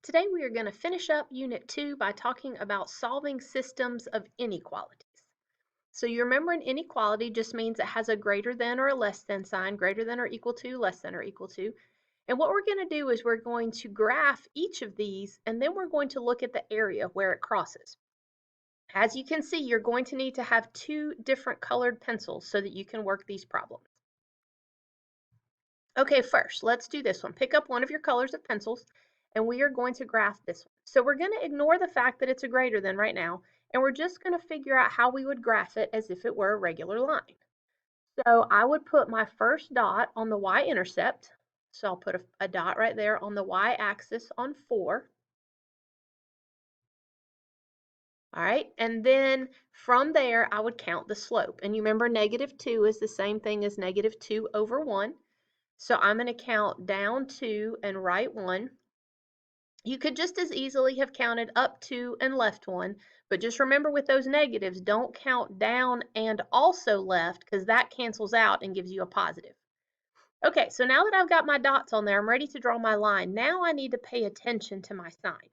Today we are going to finish up Unit 2 by talking about solving systems of inequalities. So you remember an inequality just means it has a greater than or a less than sign, greater than or equal to, less than or equal to. And what we're going to do is we're going to graph each of these and then we're going to look at the area where it crosses. As you can see, you're going to need to have two different colored pencils so that you can work these problems. Okay, first, let's do this one. Pick up one of your colors of pencils, and we are going to graph this one. So we're going to ignore the fact that it's a greater than right now, and we're just going to figure out how we would graph it as if it were a regular line. So I would put my first dot on the y-intercept. So I'll put a dot right there on the y-axis on 4. All right, and then from there, I would count the slope. And you remember -2 is the same thing as -2/1. So I'm going to count down 2 and right 1. You could just as easily have counted up 2 and left 1, but just remember with those negatives, don't count down and also left because that cancels out and gives you a positive. Okay, so now that I've got my dots on there, I'm ready to draw my line. Now I need to pay attention to my sign.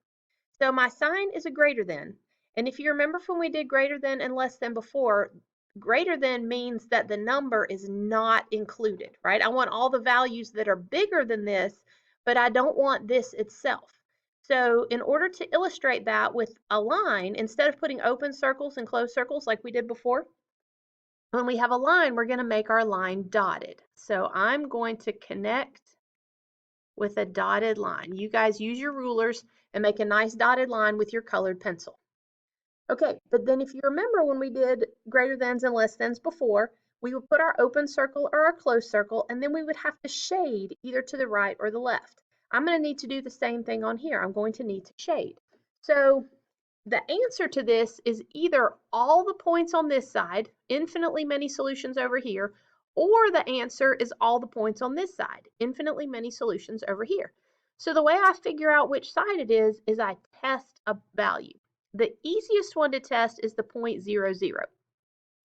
So my sign is a greater than, and if you remember from we did greater than and less than before, greater than means that the number is not included, right? I want all the values that are bigger than this, but I don't want this itself. So in order to illustrate that with a line, instead of putting open circles and closed circles like we did before, when we have a line, we're going to make our line dotted. So I'm going to connect with a dotted line. You guys use your rulers and make a nice dotted line with your colored pencil. Okay, but then if you remember when we did greater thans and less thans before, we would put our open circle or our closed circle, and then we would have to shade either to the right or the left. I'm going to need to do the same thing on here. I'm going to need to shade. So the answer to this is either all the points on this side, infinitely many solutions over here, or the answer is all the points on this side, infinitely many solutions over here. So the way I figure out which side it is I test a value. The easiest one to test is the point 0, 0.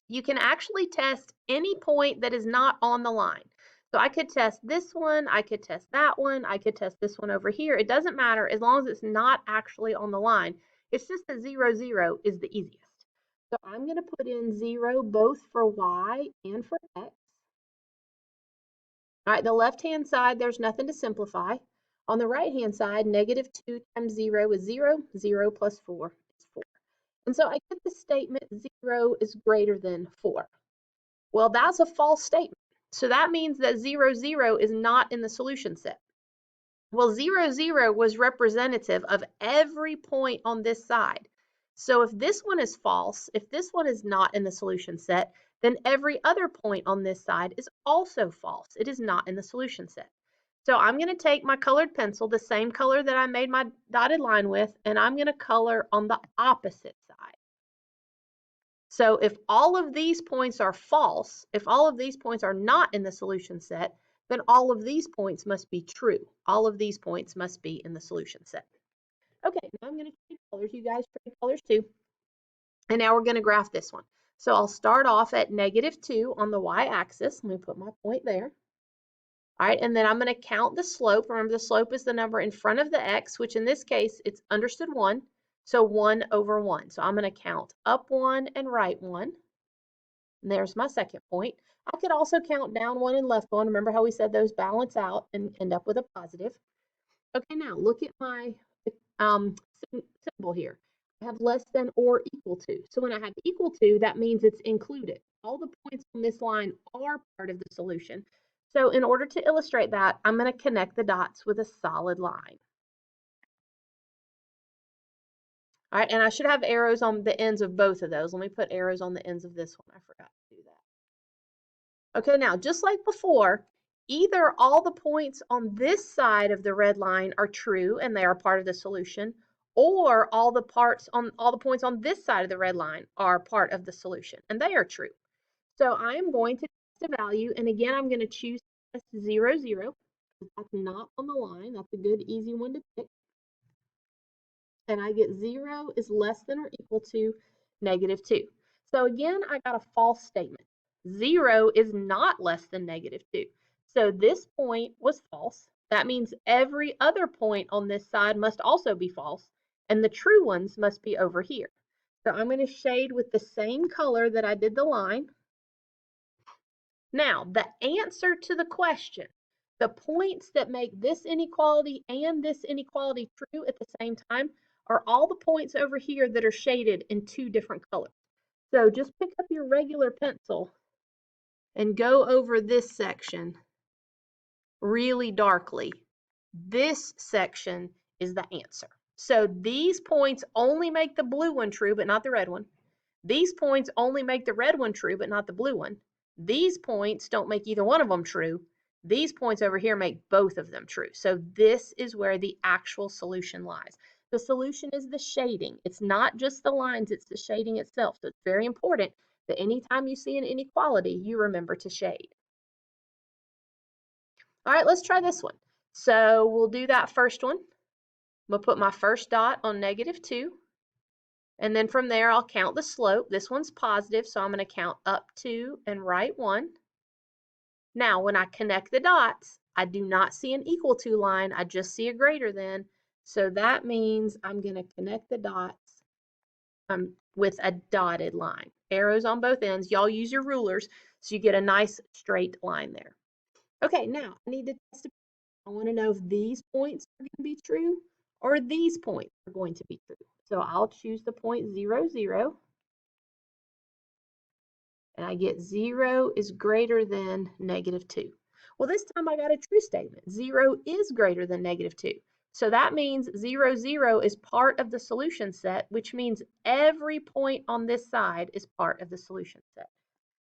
You can actually test any point that is not on the line. So I could test this one, I could test that one, I could test this one over here. It doesn't matter as long as it's not actually on the line. It's just that 0, 0 is the easiest. So I'm going to put in 0 both for y and for x. All right, the left-hand side, there's nothing to simplify. On the right-hand side, -2 times 0 is 0. 0 plus 4 is 4. And so I get the statement 0 is greater than 4. Well, that's a false statement. So that means that 0, 0 is not in the solution set. Well, 0, 0 was representative of every point on this side. So if this one is false, if this one is not in the solution set, then every other point on this side is also false. It is not in the solution set. So I'm going to take my colored pencil, the same color that I made my dotted line with, and I'm going to color on the opposite side. So if all of these points are false, if all of these points are not in the solution set, then all of these points must be true. All of these points must be in the solution set. Okay, now I'm going to trade colors. You guys trade colors too. And now we're going to graph this one. So I'll start off at -2 on the y-axis. Let me put my point there. All right, and then I'm going to count the slope. Remember, the slope is the number in front of the x, which in this case, it's understood 1. So 1 over 1. So I'm going to count up 1 and right 1. And there's my second point. I could also count down 1 and left 1. Remember how we said those balance out and end up with a positive. Okay, now look at my symbol here. I have less than or equal to. So when I have equal to, that means it's included. All the points on this line are part of the solution. So in order to illustrate that, I'm going to connect the dots with a solid line. All right, and I should have arrows on the ends of both of those. Let me put arrows on the ends of this one. I forgot to do that. Okay, now just like before, either all the points on this side of the red line are true and they are part of the solution, or all the points on this side of the red line are part of the solution and they are true. So I am going to test a value, and again, I'm going to choose 0, 0. That's not on the line. That's a good, easy one to pick. And I get 0 is less than or equal to -2. So again, I got a false statement. 0 is not less than -2. So this point was false. That means every other point on this side must also be false, and the true ones must be over here. So I'm going to shade with the same color that I did the line. Now, the answer to the question, the points that make this inequality and this inequality true at the same time, are all the points over here that are shaded in two different colors. So just pick up your regular pencil and go over this section really darkly. This section is the answer. So these points only make the blue one true, but not the red one. These points only make the red one true, but not the blue one. These points don't make either one of them true. These points over here make both of them true. So this is where the actual solution lies. The solution is the shading. It's not just the lines, it's the shading itself. So it's very important that anytime you see an inequality, you remember to shade. All right, let's try this one. So we'll do that first one. I'm going to put my first dot on -2. And then from there, I'll count the slope. This one's positive, so I'm going to count up 2 and right 1. Now, when I connect the dots, I do not see an equal to line. I just see a greater than. So that means I'm going to connect the dots with a dotted line. Arrows on both ends. Y'all use your rulers so you get a nice straight line there. Okay, now I need to test it. I want to know if these points are going to be true or these points are going to be true. So I'll choose the point 0, 0. And I get 0 is greater than -2. Well, this time I got a true statement. 0 is greater than -2. So that means 0, 0 is part of the solution set, which means every point on this side is part of the solution set.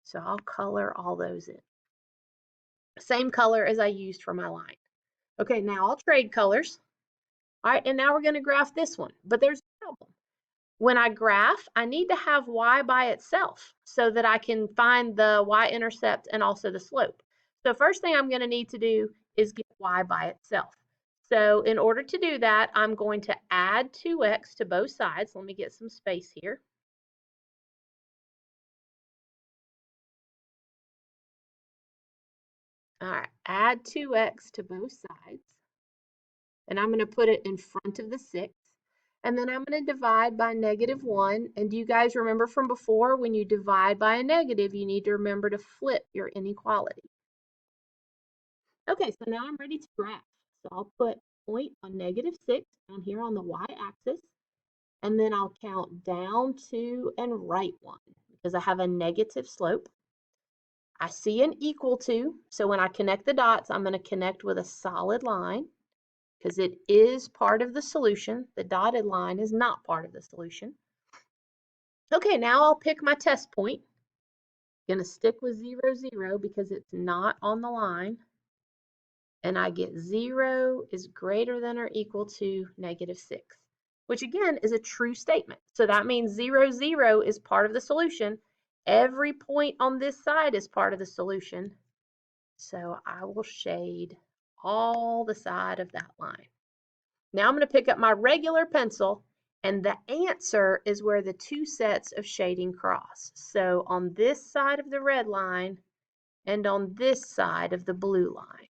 So I'll color all those in. Same color as I used for my line. Okay, now I'll trade colors. All right, and now we're going to graph this one. But there's a problem. When I graph, I need to have y by itself so that I can find the y-intercept and also the slope. So first thing I'm going to need to do is get y by itself. So in order to do that, I'm going to add 2x to both sides. Let me get some space here. All right, add 2x to both sides. And I'm going to put it in front of the 6. And then I'm going to divide by -1. And do you guys remember from before, when you divide by a negative, you need to remember to flip your inequality. Okay, so now I'm ready to graph. So I'll put point on -6 down here on the y-axis. And then I'll count down 2 and right 1 because I have a negative slope. I see an equal to, so when I connect the dots, I'm going to connect with a solid line, because it is part of the solution. The dotted line is not part of the solution. Okay, now I'll pick my test point. I'm going to stick with 0, 0 because it's not on the line. And I get 0 is greater than or equal to -6, which again is a true statement. So that means 0, 0 is part of the solution. Every point on this side is part of the solution. So I will shade all the side of that line. Now I'm going to pick up my regular pencil, and the answer is where the two sets of shading cross. So on this side of the red line and on this side of the blue line.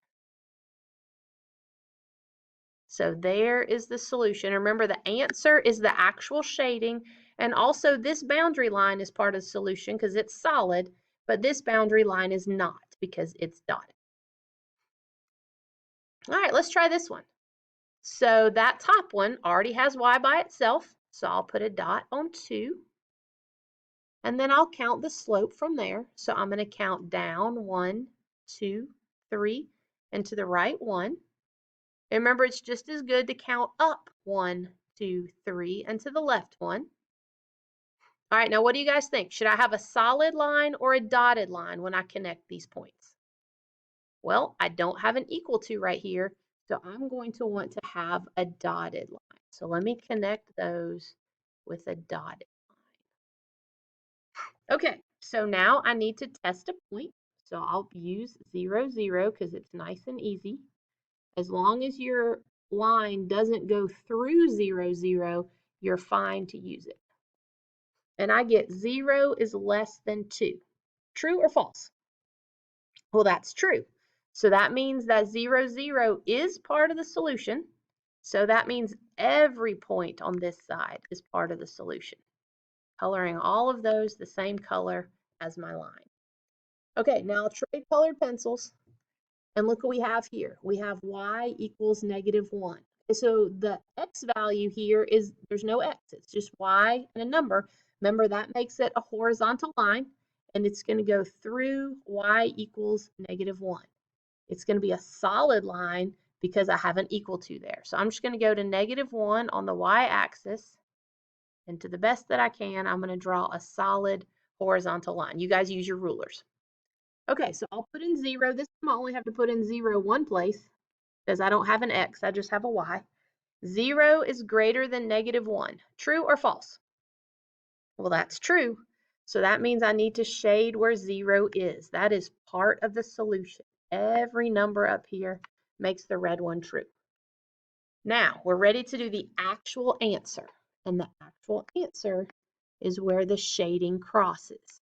So there is the solution. Remember, the answer is the actual shading, and also this boundary line is part of the solution because it's solid, but this boundary line is not because it's dotted. All right, let's try this one. So that top one already has y by itself, so I'll put a dot on 2. And then I'll count the slope from there. So I'm going to count down 1, 2, 3, and to the right 1. And remember, it's just as good to count up 1, 2, 3, and to the left 1. All right, now what do you guys think? Should I have a solid line or a dotted line when I connect these points? Well, I don't have an equal to right here, so I'm going to want to have a dotted line. So let me connect those with a dotted line. Okay, so now I need to test a point. So I'll use 0, 0 because it's nice and easy. As long as your line doesn't go through 0, 0, you're fine to use it. And I get 0 is less than 2. True or false? Well, that's true. So that means that 0, 0 is part of the solution. So that means every point on this side is part of the solution. Coloring all of those the same color as my line. Okay, now trade colored pencils. And look what we have here. We have y equals -1. So the x value here is, there's no x. It's just y and a number. Remember, that makes it a horizontal line. And it's going to go through y equals -1. It's going to be a solid line because I have an equal to there. So I'm just going to go to -1 on the y-axis. And to the best that I can, I'm going to draw a solid horizontal line. You guys use your rulers. Okay, so I'll put in 0. This time I only have to put in 0 one place because I don't have an x, I just have a y. 0 is greater than -1. True or false? Well, that's true. So that means I need to shade where 0 is. That is part of the solution. Every number up here makes the red one true. Now, we're ready to do the actual answer. And the actual answer is where the shading crosses.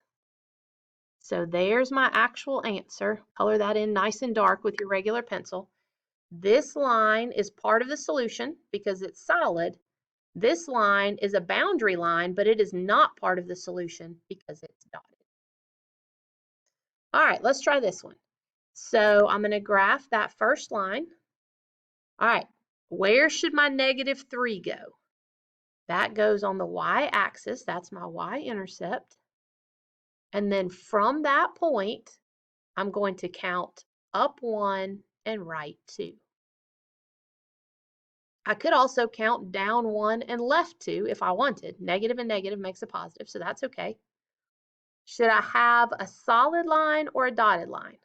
So there's my actual answer. Color that in nice and dark with your regular pencil. This line is part of the solution because it's solid. This line is a boundary line, but it is not part of the solution because it's dotted. All right, let's try this one. So I'm going to graph that first line. All right, where should my -3 go? That goes on the y-axis. That's my y-intercept. And then from that point, I'm going to count up 1 and right 2. I could also count down 1 and left 2 if I wanted. Negative and negative makes a positive, so that's okay. Should I have a solid line or a dotted line?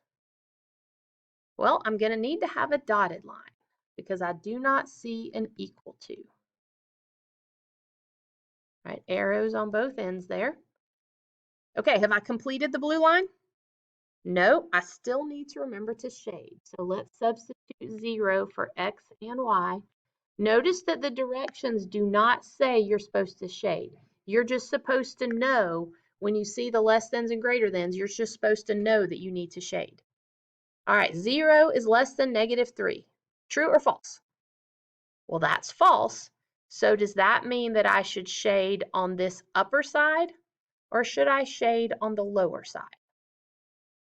Well, I'm going to need to have a dotted line because I do not see an equal to. Right, arrows on both ends there. Okay, have I completed the blue line? No, I still need to remember to shade. So let's substitute 0 for x and y. Notice that the directions do not say you're supposed to shade. You're just supposed to know when you see the less thans and greater thans, you're just supposed to know that you need to shade. All right, 0 is less than -3. True or false? Well, that's false. So does that mean that I should shade on this upper side or should I shade on the lower side?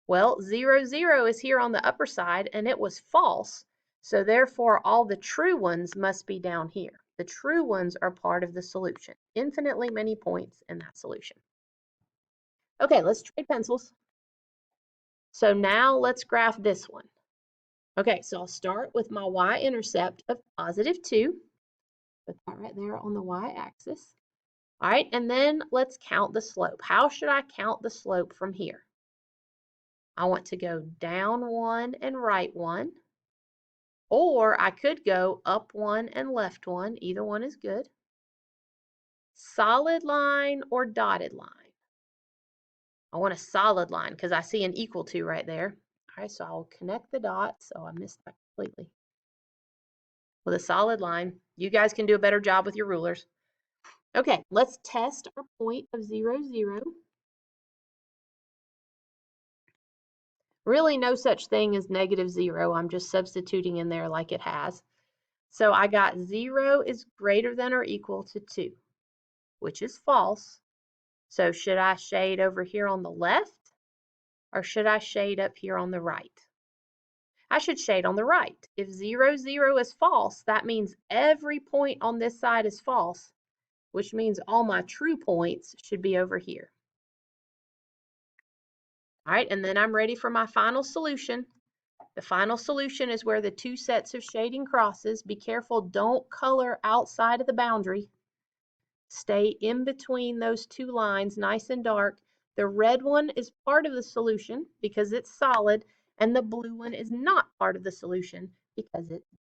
Well, 0, 0 is here on the upper side and it was false. So therefore, all the true ones must be down here. The true ones are part of the solution. Infinitely many points in that solution. Okay, let's trade pencils. So now let's graph this one. Okay, so I'll start with my y-intercept of +2. Put that right there on the y-axis. All right, and then let's count the slope. How should I count the slope from here? I want to go down 1 and right 1. Or I could go up 1 and left 1. Either one is good. Solid line or dotted line? I want a solid line because I see an equal to right there. All right, so I'll connect the dots. Oh, I missed that completely. With a solid line. You guys can do a better job with your rulers. Okay, let's test our point of 0, 0. Really no such thing as -0. I'm just substituting in there like it has. So I got 0 is greater than or equal to 2, which is false. So should I shade over here on the left or should I shade up here on the right? I should shade on the right. If 0, 0 is false, that means every point on this side is false, which means all my true points should be over here. All right, and then I'm ready for my final solution. The final solution is where the two sets of shading crosses. Be careful, don't color outside of the boundary. Stay in between those two lines, nice and dark. The red one is part of the solution because it's solid, and the blue one is not part of the solution because it's